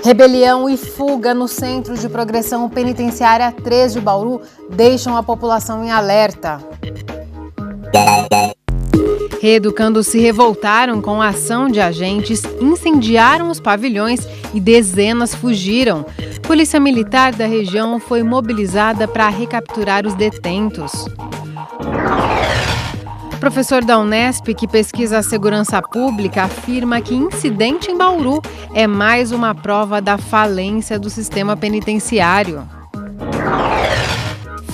Rebelião e fuga no Centro de Progressão Penitenciária 3 de Bauru deixam a população em alerta. Reeducandos se revoltaram com a ação de agentes, incendiaram os pavilhões e dezenas fugiram. Polícia Militar da região foi mobilizada para recapturar os detentos. Professor da Unesp, que pesquisa a segurança pública, afirma que incidente em Bauru é mais uma prova da falência do sistema penitenciário.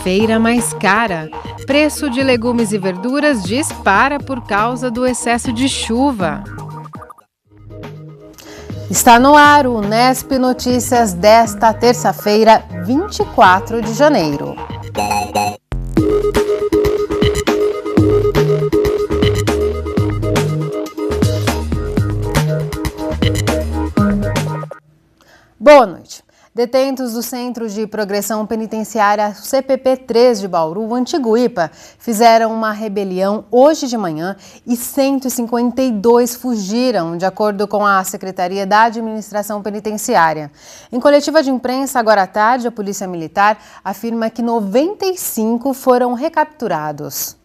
Feira mais cara. Preço de legumes e verduras dispara por causa do excesso de chuva. Está no ar o Unesp Notícias desta terça-feira, 24 de janeiro. Boa noite. Detentos do Centro de Progressão Penitenciária CPP-3 de Bauru, o antigo IPA, fizeram uma rebelião hoje de manhã e 152 fugiram, de acordo com a Secretaria da Administração Penitenciária. Em coletiva de imprensa, agora à tarde, a Polícia Militar afirma que 95 foram recapturados.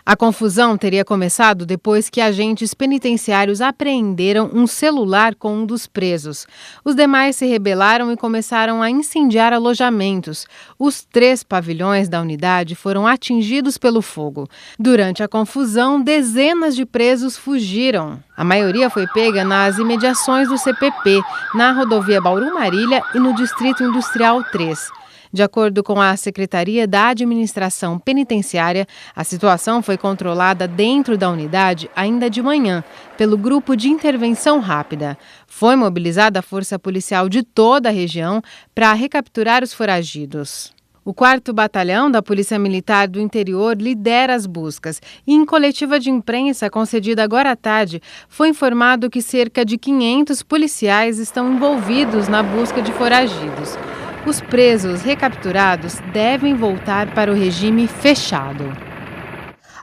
A confusão teria começado depois que agentes penitenciários apreenderam um celular com um dos presos. Os demais se rebelaram e começaram a incendiar alojamentos. Os 3 pavilhões da unidade foram atingidos pelo fogo. Durante a confusão, dezenas de presos fugiram. A maioria foi pega nas imediações do CPP, na rodovia Bauru-Marília e no Distrito Industrial 3. De acordo com a Secretaria da Administração Penitenciária, a situação foi controlada dentro da unidade ainda de manhã, pelo Grupo de Intervenção Rápida. Foi mobilizada a força policial de toda a região para recapturar os foragidos. O 4º Batalhão da Polícia Militar do Interior lidera as buscas e, em coletiva de imprensa concedida agora à tarde, foi informado que cerca de 500 policiais estão envolvidos na busca de foragidos. Os presos recapturados devem voltar para o regime fechado.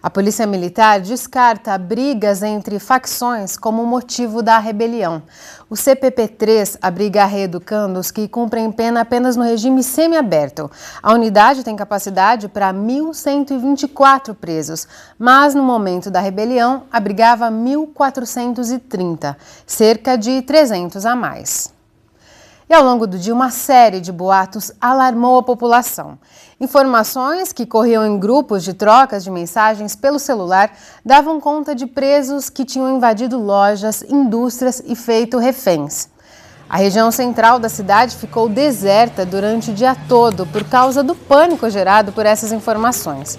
A Polícia Militar descarta brigas entre facções como motivo da rebelião. O CPP-3 abriga reeducandos que cumprem pena apenas no regime semiaberto. A unidade tem capacidade para 1.124 presos, mas no momento da rebelião abrigava 1.430, cerca de 300 a mais. E ao longo do dia, uma série de boatos alarmou a população. Informações que corriam em grupos de trocas de mensagens pelo celular davam conta de presos que tinham invadido lojas, indústrias e feito reféns. A região central da cidade ficou deserta durante o dia todo por causa do pânico gerado por essas informações.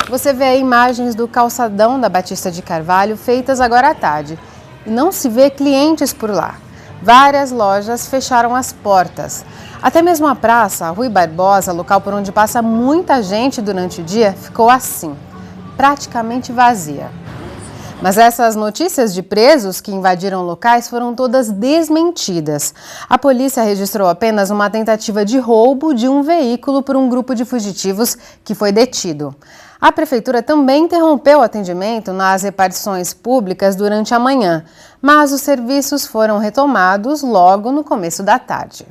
Você vê aí imagens do calçadão da Batista de Carvalho feitas agora à tarde. E não se vê clientes por lá. Várias lojas fecharam as portas. Até mesmo a praça Rui Barbosa, local por onde passa muita gente durante o dia, ficou assim, praticamente vazia. Mas essas notícias de presos que invadiram locais foram todas desmentidas. A polícia registrou apenas uma tentativa de roubo de um veículo por um grupo de fugitivos que foi detido. A Prefeitura também interrompeu o atendimento nas repartições públicas durante a manhã, mas os serviços foram retomados logo no começo da tarde.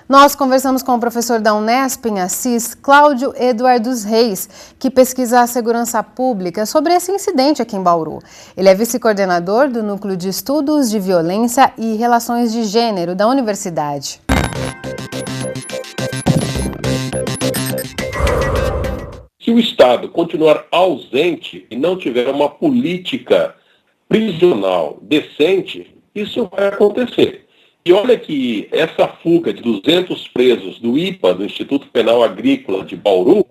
Nós conversamos com o professor da Unesp em Assis, Cláudio Eduardo Reis, que pesquisa a segurança pública sobre esse incidente aqui em Bauru. Ele é vice-coordenador do Núcleo de Estudos de Violência e Relações de Gênero da Universidade. Se o Estado continuar ausente e não tiver uma política prisional decente, isso vai acontecer. E olha que essa fuga de 200 presos do IPA, do Instituto Penal Agrícola de Bauru,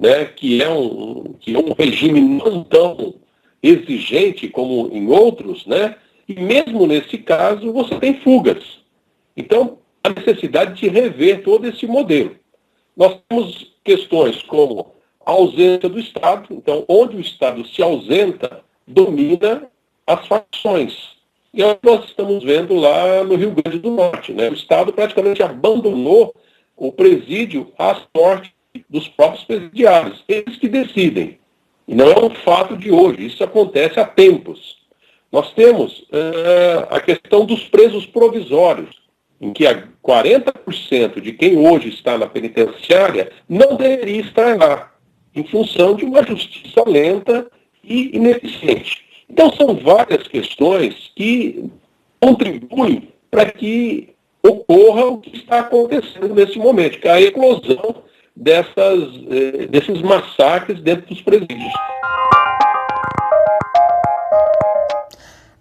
né, que é um regime não tão exigente como em outros, né, e mesmo nesse caso você tem fugas. Então, a necessidade de rever todo esse modelo. Nós temos questões como a ausência do Estado, então, onde o Estado se ausenta, domina as facções. E é o que nós estamos vendo lá no Rio Grande do Norte, né? O Estado praticamente abandonou o presídio à sorte dos próprios presidiários. Eles que decidem. E não é um fato de hoje, isso acontece há tempos. Nós temos a questão dos presos provisórios, em que 40% de quem hoje está na penitenciária não deveria estar lá, em função de uma justiça lenta e ineficiente. Então, são várias questões que contribuem para que ocorra o que está acontecendo nesse momento, que é a eclosão desses massacres dentro dos presídios.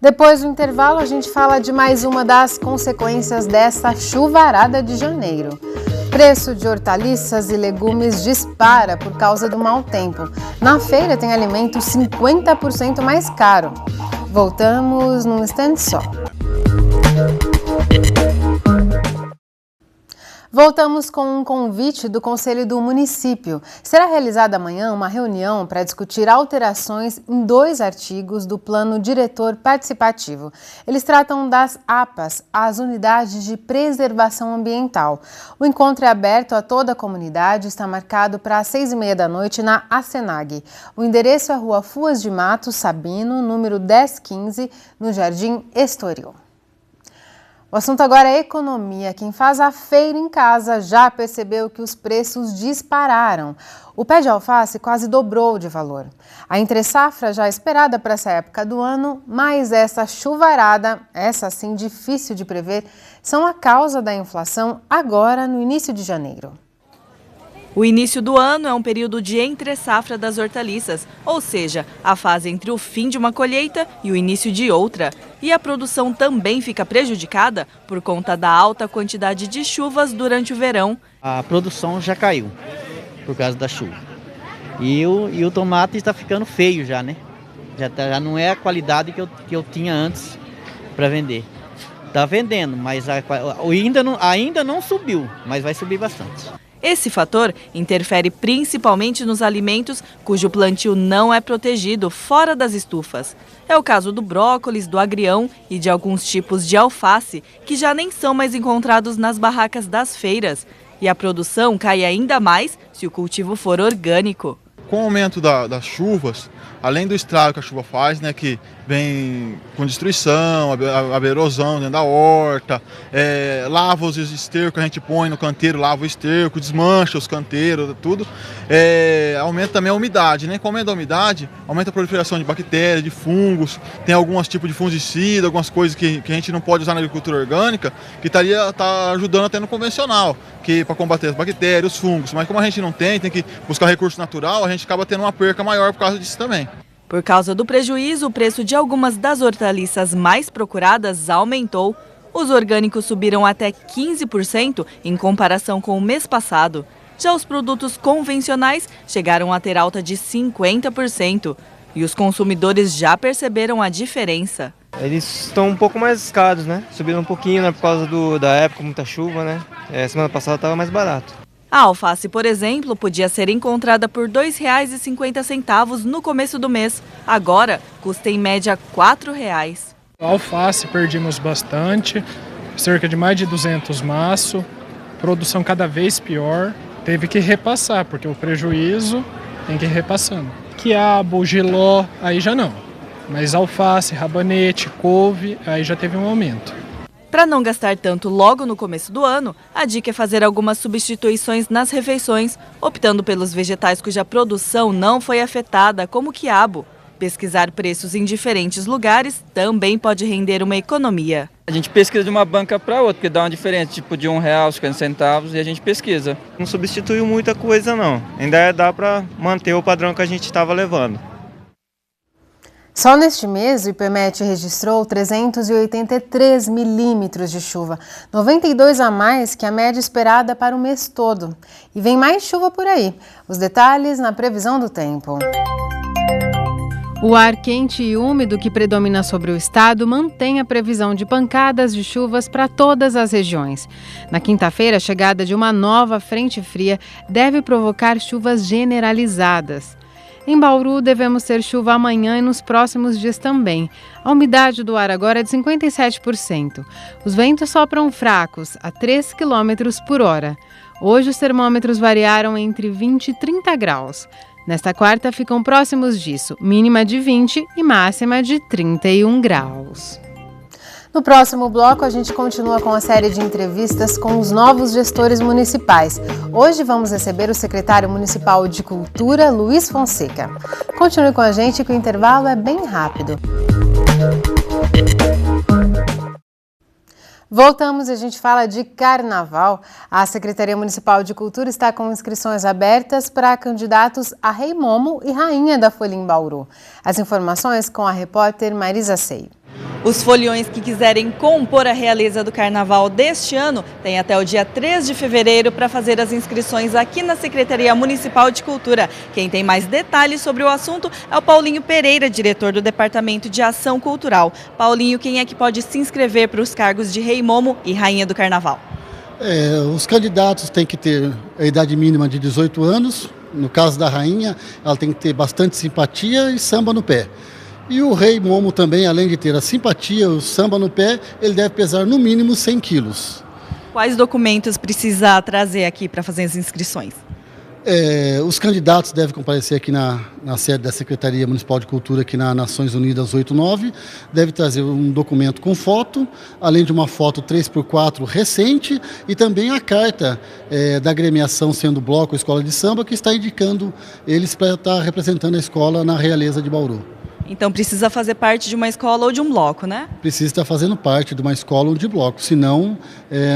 Depois do intervalo, a gente fala de mais uma das consequências dessa chuvarada de janeiro. Preço de hortaliças e legumes dispara por causa do mau tempo. Na feira tem alimento 50% mais caro. Voltamos num instante só. Voltamos com um convite do Conselho do Município. Será realizada amanhã uma reunião para discutir alterações em 2 artigos do Plano Diretor Participativo. Eles tratam das APAs, as Unidades de Preservação Ambiental. O encontro é aberto a toda a comunidade e está marcado para as 18h na ACENAG. O endereço é Rua Fuas de Matos, Sabino, número 1015, no Jardim Estoril. O assunto agora é economia. Quem faz a feira em casa já percebeu que os preços dispararam. O pé de alface quase dobrou de valor. A entre-safra já é esperada para essa época do ano, mas essa chuvarada, essa sim difícil de prever, são a causa da inflação agora no início de janeiro. O início do ano é um período de entre-safra das hortaliças, ou seja, a fase entre o fim de uma colheita e o início de outra. E a produção também fica prejudicada por conta da alta quantidade de chuvas durante o verão. A produção já caiu por causa da chuva. E o tomate está ficando feio já, né? Já não é a qualidade que eu tinha antes para vender. Está vendendo, mas ainda não subiu, mas vai subir bastante. Esse fator interfere principalmente nos alimentos cujo plantio não é protegido fora das estufas. É o caso do brócolis, do agrião e de alguns tipos de alface, que já nem são mais encontrados nas barracas das feiras. E a produção cai ainda mais se o cultivo for orgânico. Com o aumento das chuvas, além do estrago que a chuva faz, né, que vem com destruição, a erosão dentro da horta, lava os estercos que a gente põe no canteiro, lava o esterco, desmancha os canteiros, tudo. Aumenta também a umidade, né? Com o aumento da umidade, aumenta a proliferação de bactérias, de fungos, tem alguns tipos de fungicida, algumas coisas que a gente não pode usar na agricultura orgânica, que tá ajudando até no convencional, para combater as bactérias, os fungos. Mas como a gente não tem que buscar recurso natural, a gente acaba tendo uma perca maior por causa disso também. Por causa do prejuízo, o preço de algumas das hortaliças mais procuradas aumentou. Os orgânicos subiram até 15% em comparação com o mês passado. Já os produtos convencionais chegaram a ter alta de 50%. E os consumidores já perceberam a diferença. Eles estão um pouco mais caros, né? Subiram um pouquinho, né, por causa da época, muita chuva, né? Semana passada estava mais barato. A alface, por exemplo, podia ser encontrada por R$ 2,50 no começo do mês. Agora, custa em média R$ 4,00. A alface perdimos bastante, cerca de mais de 200 maços, produção cada vez pior. Teve que repassar, porque o prejuízo tem que ir repassando. Quiabo, jiló, aí já não. Mas alface, rabanete, couve, aí já teve um aumento. Para não gastar tanto logo no começo do ano, a dica é fazer algumas substituições nas refeições, optando pelos vegetais cuja produção não foi afetada, como o quiabo. Pesquisar preços em diferentes lugares também pode render uma economia. A gente pesquisa de uma banca para outra, porque dá uma diferença, tipo de R$1,50, e a gente pesquisa. Não substituiu muita coisa não, ainda dá para manter o padrão que a gente estava levando. Só neste mês, o IPMET registrou 383 milímetros de chuva, 92 a mais que a média esperada para o mês todo. E vem mais chuva por aí. Os detalhes na previsão do tempo. O ar quente e úmido que predomina sobre o estado mantém a previsão de pancadas de chuvas para todas as regiões. Na quinta-feira, a chegada de uma nova frente fria deve provocar chuvas generalizadas. Em Bauru, devemos ter chuva amanhã e nos próximos dias também. A umidade do ar agora é de 57%. Os ventos sopram fracos, a 3 km por hora. Hoje, os termômetros variaram entre 20 e 30 graus. Nesta quarta ficam próximos disso, mínima de 20 e máxima de 31 graus. No próximo bloco, a gente continua com a série de entrevistas com os novos gestores municipais. Hoje vamos receber o secretário municipal de Cultura, Luiz Fonseca. Continue com a gente que o intervalo é bem rápido. Voltamos e a gente fala de carnaval. A Secretaria Municipal de Cultura está com inscrições abertas para candidatos a Rei Momo e Rainha da Folia em Bauru. As informações com a repórter Marisa Sei. Os foliões que quiserem compor a realeza do carnaval deste ano têm até o dia 3 de fevereiro para fazer as inscrições aqui na Secretaria Municipal de Cultura. Quem tem mais detalhes sobre o assunto é o Paulinho Pereira, diretor do Departamento de Ação Cultural. Paulinho, quem é que pode se inscrever para os cargos de Rei Momo e Rainha do Carnaval? Os candidatos têm que ter a idade mínima de 18 anos. No caso da Rainha, ela tem que ter bastante simpatia e samba no pé. E o Rei Momo também, além de ter a simpatia, o samba no pé, ele deve pesar no mínimo 100 quilos. Quais documentos precisa trazer aqui para fazer as inscrições? Os candidatos devem comparecer aqui na sede da Secretaria Municipal de Cultura, aqui na Nações Unidas 89. Deve trazer um documento com foto, além de uma foto 3x4 recente e também a carta da agremiação, sendo bloco ou escola de samba, que está indicando eles para estar representando a escola na Realeza de Bauru. Então precisa fazer parte de uma escola ou de um bloco, né? Precisa estar fazendo parte de uma escola ou de bloco, senão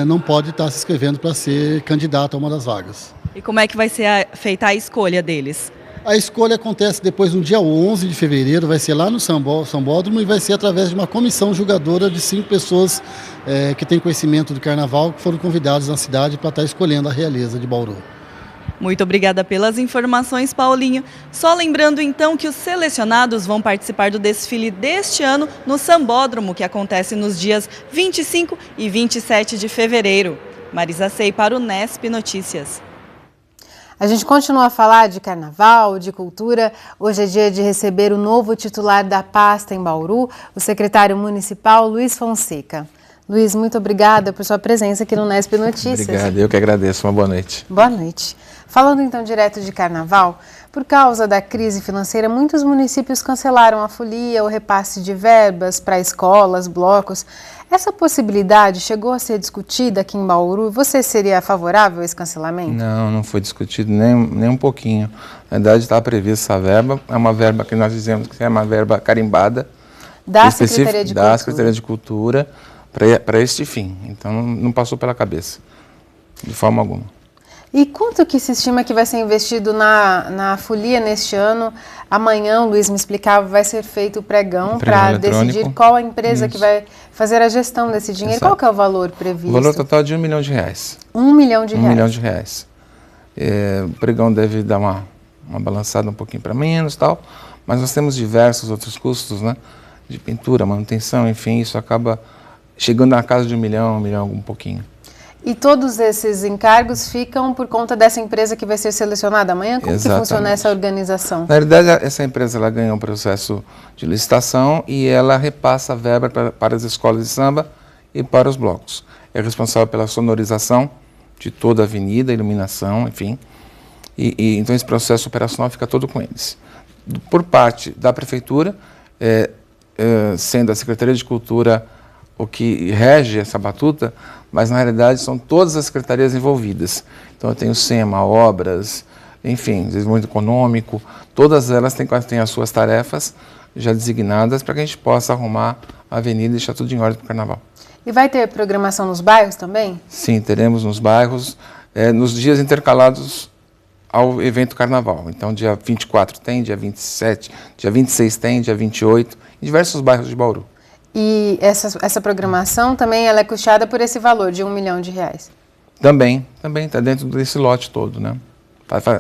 não pode estar se inscrevendo para ser candidato a uma das vagas. E como é que vai ser feita a escolha deles? A escolha acontece depois no dia 11 de fevereiro, vai ser lá no Sambódromo e vai ser através de uma comissão julgadora de 5 pessoas que têm conhecimento do carnaval, que foram convidados na cidade para estar escolhendo a realeza de Bauru. Muito obrigada pelas informações, Paulinho. Só lembrando então que os selecionados vão participar do desfile deste ano no Sambódromo, que acontece nos dias 25 e 27 de fevereiro. Marisa Sei para o Nesp Notícias. A gente continua a falar de carnaval, de cultura. Hoje é dia de receber o novo titular da pasta em Bauru, o secretário municipal Luiz Fonseca. Luiz, muito obrigada por sua presença aqui no Nesp Notícias. Obrigado, eu que agradeço. Uma boa noite. Boa noite. Falando então direto de carnaval, por causa da crise financeira, muitos municípios cancelaram a folia, o repasse de verbas para escolas, blocos. Essa possibilidade chegou a ser discutida aqui em Bauru? Você seria favorável a esse cancelamento? Não foi discutido nem um pouquinho. Na verdade, estava prevista essa verba. É uma verba que nós dizemos que é uma verba carimbada. Da Secretaria de Cultura. Da Secretaria de Cultura para este fim. Então, não passou pela cabeça, de forma alguma. E quanto que se estima que vai ser investido na folia neste ano? Amanhã, o Luiz me explicava, vai ser feito o pregão para decidir qual a empresa que vai fazer a gestão desse dinheiro. Exato. Qual que é o valor previsto? O valor total é de R$1 milhão. R$1 milhão? R$1 milhão. O pregão deve dar uma balançada um pouquinho para menos e tal, mas nós temos diversos outros custos, né? De pintura, manutenção, enfim, isso acaba chegando na casa de R$1 milhão, um pouquinho. E todos esses encargos ficam por conta dessa empresa que vai ser selecionada amanhã? Como que funciona essa organização? Na realidade, essa empresa ela ganhou um processo de licitação e ela repassa a verba para as escolas de samba e para os blocos. É responsável pela sonorização de toda a avenida, iluminação, enfim. Então esse processo operacional fica todo com eles. Por parte da Prefeitura, sendo a Secretaria de Cultura o que rege essa batuta, mas na realidade são todas as secretarias envolvidas. Então eu tenho SEMA, obras, enfim, desenvolvimento econômico, todas elas têm as suas tarefas já designadas para que a gente possa arrumar a avenida e deixar tudo em ordem para o carnaval. E vai ter programação nos bairros também? Sim, teremos nos bairros, nos dias intercalados ao evento carnaval. Então dia 24 tem, dia 27, dia 26 tem, dia 28, em diversos bairros de Bauru. E essa programação também ela é custeada por esse valor de R$1 milhão? Também está dentro desse lote todo, né?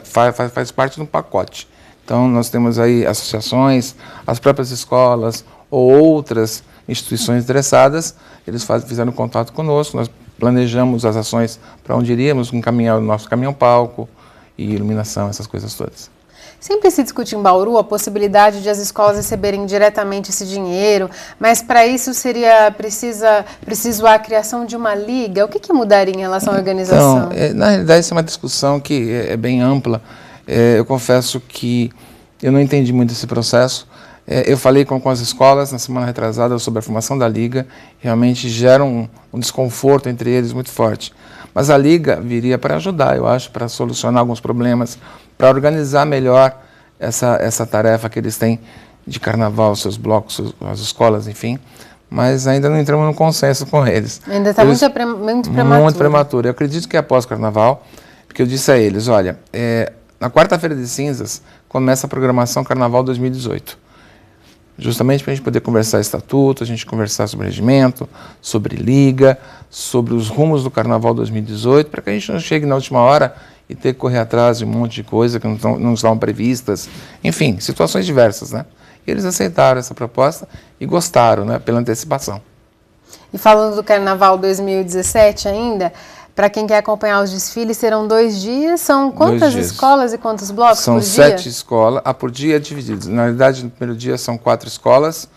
Faz parte de um pacote. Então nós temos aí associações, as próprias escolas ou outras instituições interessadas, eles fizeram contato conosco, nós planejamos as ações para onde iríamos, encaminhar o nosso caminhão-palco e iluminação, essas coisas todas. Sempre se discute em Bauru a possibilidade de as escolas receberem diretamente esse dinheiro, mas para isso seria preciso a criação de uma liga. O que mudaria em relação à organização? Então, na realidade, isso é uma discussão que é bem ampla. Eu confesso que eu não entendi muito esse processo. Eu falei com as escolas na semana retrasada sobre a formação da Liga, realmente gera um desconforto entre eles muito forte. Mas a Liga viria para ajudar, eu acho, para solucionar alguns problemas, para organizar melhor essa tarefa que eles têm de carnaval, seus blocos, as escolas, enfim. Mas ainda não entramos no consenso com eles. Ainda está muito prematuro. Muito prematuro. Eu acredito que é após o carnaval, porque eu disse a eles, olha, na quarta-feira de cinzas começa a programação Carnaval 2018. Justamente para a gente poder conversar estatuto, a gente conversar sobre regimento, sobre liga, sobre os rumos do Carnaval 2018, para que a gente não chegue na última hora e ter que correr atrás de um monte de coisa que não estavam previstas. Enfim, situações diversas, né? E eles aceitaram essa proposta e gostaram, né, pela antecipação. E falando do Carnaval 2017 ainda, para quem quer acompanhar os desfiles, serão 2 dias. São quantas escolas e quantos blocos por dia? São 7 escolas, por dia divididos. Na realidade, no primeiro dia são 4 escolas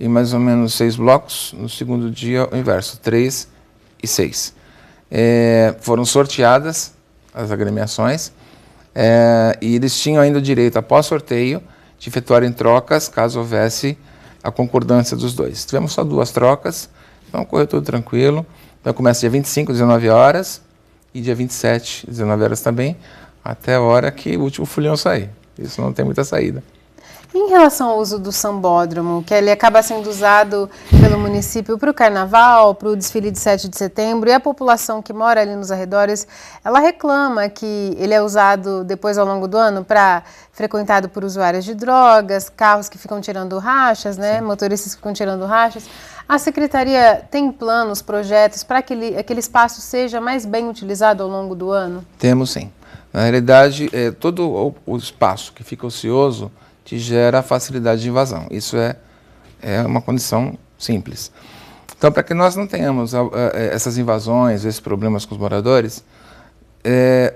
e mais ou menos 6 blocos. No segundo dia, o inverso, 3 e 6. Foram sorteadas as agremiações e eles tinham ainda o direito, após sorteio, de efetuarem trocas, caso houvesse a concordância dos dois. Tivemos só 2 trocas, então correu tudo tranquilo. Então começa dia 25, 19 horas, e dia 27, 19 horas também, até a hora que o último folião sair. Isso não tem muita saída. Em relação ao uso do sambódromo, que ele acaba sendo usado pelo município para o carnaval, para o desfile de 7 de setembro, e a população que mora ali nos arredores, ela reclama que ele é usado depois ao longo do ano frequentado por usuários de drogas, carros que ficam tirando rachas, né? Motoristas que ficam tirando rachas. A Secretaria tem planos, projetos para que aquele espaço seja mais bem utilizado ao longo do ano? Temos sim. Na realidade, todo o espaço que fica ocioso te gera facilidade de invasão. Isso é uma condição simples. Então, para que nós não tenhamos essas invasões, esses problemas com os moradores,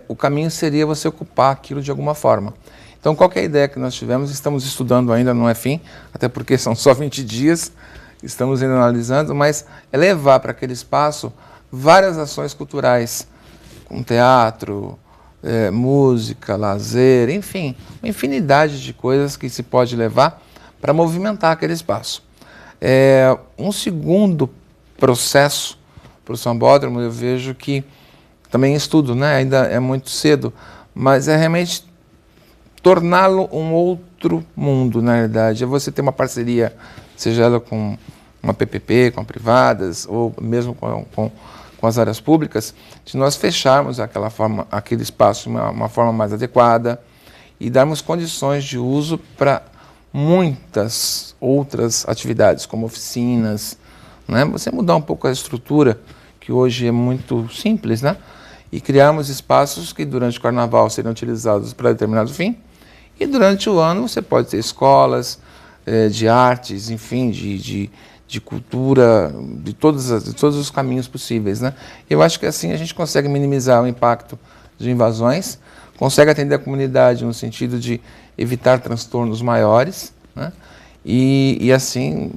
o caminho seria você ocupar aquilo de alguma forma. Então, qual que é a ideia que nós tivemos? Estamos estudando ainda, não é fim, até porque são só 20 dias, estamos ainda analisando, mas é levar para aquele espaço várias ações culturais, com teatro, música, lazer, enfim, uma infinidade de coisas que se pode levar para movimentar aquele espaço. Um segundo processo para o sambódromo, eu vejo que, também estudo, né? Ainda é muito cedo, mas é realmente torná-lo um outro mundo, na realidade. É você ter uma parceria, seja ela com uma PPP, com privadas, ou mesmo com as áreas públicas, de nós fecharmos aquele espaço de uma forma mais adequada e darmos condições de uso para muitas outras atividades, como oficinas, né? Você mudar um pouco a estrutura, que hoje é muito simples, né? E criarmos espaços que durante o carnaval serão utilizados para determinado fim, e durante o ano você pode ter escolas de artes, enfim, de cultura, de todos os caminhos possíveis, né? Eu acho que assim a gente consegue minimizar o impacto de invasões, consegue atender a comunidade no sentido de evitar transtornos maiores, né? E assim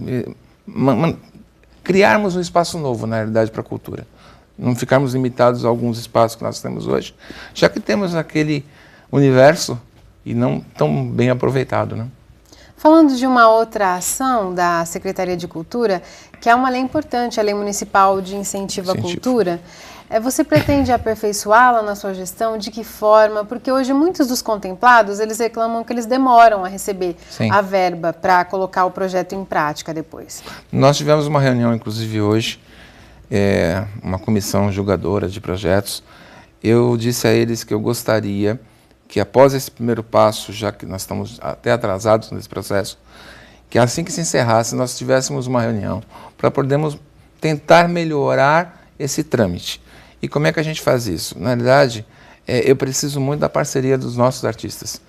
criarmos um espaço novo, na realidade, para a cultura. Não ficarmos limitados a alguns espaços que nós temos hoje, já que temos aquele universo e não tão bem aproveitado, né? Falando de uma outra ação da Secretaria de Cultura, que é uma lei importante, a Lei Municipal de Incentivo à Cultura, você pretende aperfeiçoá-la na sua gestão? De que forma? Porque hoje muitos dos contemplados, eles reclamam que eles demoram a receber a verba para colocar o projeto em prática depois. Nós tivemos uma reunião, inclusive hoje, uma comissão julgadora de projetos. Eu disse a eles que eu gostaria que após esse primeiro passo, já que nós estamos até atrasados nesse processo, que assim que se encerrasse, nós tivéssemos uma reunião para podermos tentar melhorar esse trâmite. E como é que a gente faz isso? Na realidade, eu preciso muito da parceria dos nossos artistas.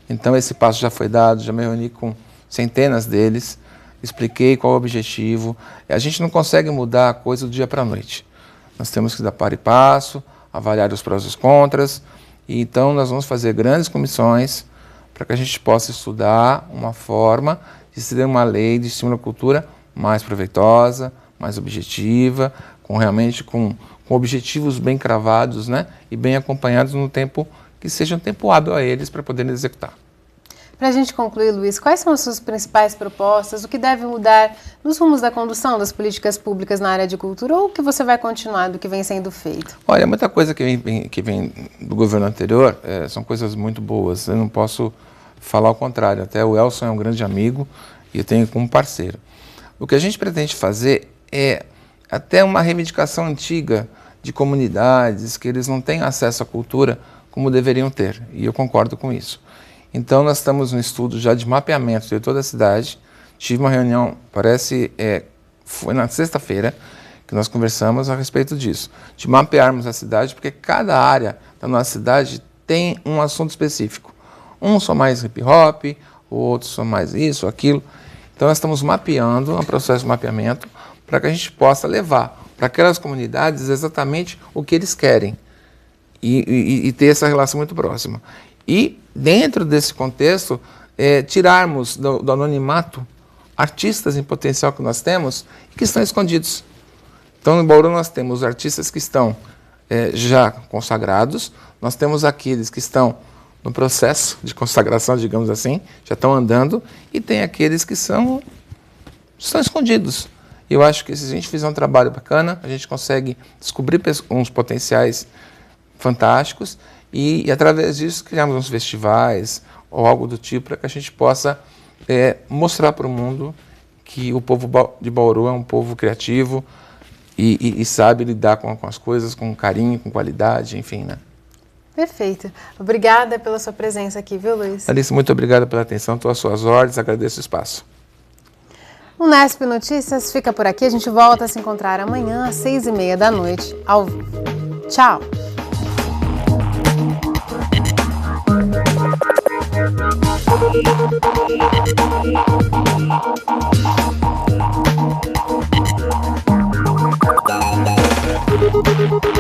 Então esse passo já foi dado, já me reuni com centenas deles, expliquei qual é o objetivo. A gente não consegue mudar a coisa do dia para a noite. Nós temos que dar par e passo, avaliar os prós e os contras. E então nós vamos fazer grandes comissões para que a gente possa estudar uma forma de se ter uma lei de estímulo à cultura mais proveitosa, mais objetiva, com objetivos bem cravados, né? E bem acompanhados no tempo que seja um tempo hábil a eles para poderem executar. Para a gente concluir, Luiz, quais são as suas principais propostas? O que deve mudar nos rumos da condução das políticas públicas na área de cultura ou o que você vai continuar do que vem sendo feito? Olha, muita coisa que vem do governo anterior são coisas muito boas. Eu não posso falar o contrário. Até o Elson é um grande amigo e eu tenho como parceiro. O que a gente pretende fazer é até uma reivindicação antiga de comunidades que eles não têm acesso à cultura como deveriam ter. E eu concordo com isso. Então, nós estamos no estudo já de mapeamento de toda a cidade. Tive uma reunião, foi na sexta-feira, que nós conversamos a respeito disso, de mapearmos a cidade, porque cada área da nossa cidade tem um assunto específico. Uns são mais hip-hop, outros são mais isso, aquilo. Então, nós estamos mapeando, um processo de mapeamento, para que a gente possa levar para aquelas comunidades exatamente o que eles querem e ter essa relação muito próxima. E, dentro desse contexto, tirarmos do anonimato artistas em potencial que nós temos e que estão escondidos. Então, em Bauru, nós temos artistas que estão já consagrados, nós temos aqueles que estão no processo de consagração, digamos assim, já estão andando, e tem aqueles que estão escondidos. Eu acho que se a gente fizer um trabalho bacana, a gente consegue descobrir uns potenciais fantásticos e através disso criamos uns festivais ou algo do tipo para que a gente possa mostrar para o mundo que o povo de Bauru é um povo criativo e sabe lidar com as coisas com carinho, com qualidade, enfim, né? Perfeito. Obrigada pela sua presença aqui, viu, Luiz? Alice, muito obrigada pela atenção, estou às suas ordens, agradeço o espaço. O Nesp Notícias fica por aqui, a gente volta a se encontrar amanhã às 6h30 da noite, ao vivo. Tchau! Thank you.